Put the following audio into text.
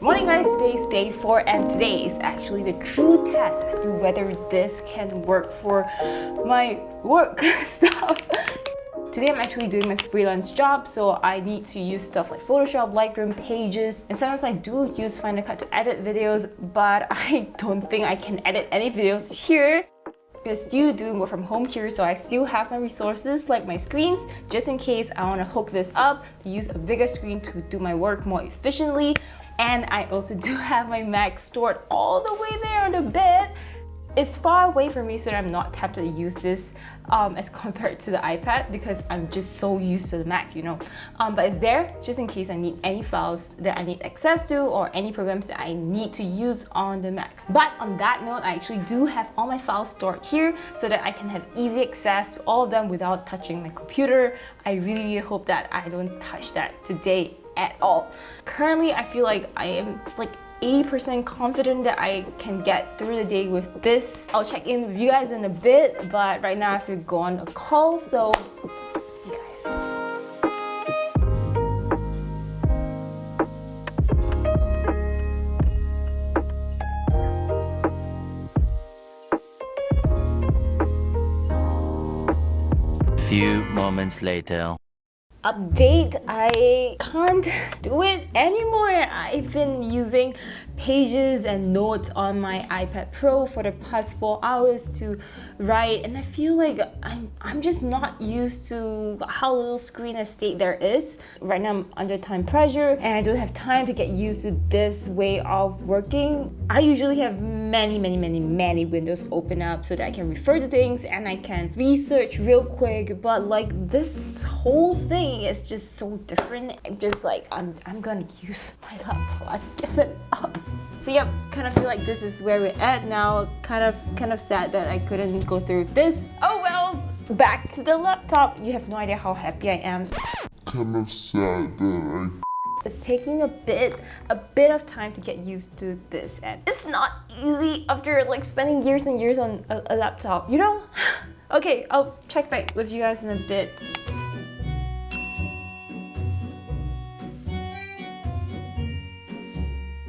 Morning guys, today's day 4 and today is actually the true test as to whether this can work for my work stuff. Today I'm actually doing my freelance job, so I need to use stuff like Photoshop, Lightroom, Pages, and sometimes I do use Final Cut to edit videos, but I don't think I can edit any videos here. We're still doing work from home here, so I still have my resources like my screens just in case I want to hook this up to use a bigger screen to do my work more efficiently. And I also do have my Mac stored all the way there on the bed. It's far away from me so that I'm not tempted to use this as compared to the iPad because I'm just so used to the Mac, you know. But it's there just in case I need any files that I need access to or any programs that I need to use on the Mac. But on that note, I actually do have all my files stored here so that I can have easy access to all of them without touching my computer. I really hope that I don't touch that today at all. Currently, I feel like I am like 80% confident that I can get through the day with this. I'll check in with you guys in a bit, but right now I have to go on a call, so see you guys. Few moments later. Update, I can't do it anymore. I've been using Pages and Notes on my iPad Pro for the past 4 hours to write, and I feel like I'm just not used to how little screen estate there is. Right now I'm under time pressure and I don't have time to get used to this way of working. I usually have many windows open up so that I can refer to things and I can research real quick, but like this whole thing is just so different. I'm just like, I'm gonna use my laptop. I give it up. So yep, kind of feel like this is where we're at now. Kind of sad that I couldn't go through this. Oh wells, back to the laptop. You have no idea how happy I am. Kind of sad that It's taking a bit of time to get used to this, and it's not easy after like spending years and years on a laptop, you know? Okay, I'll check back with you guys in a bit.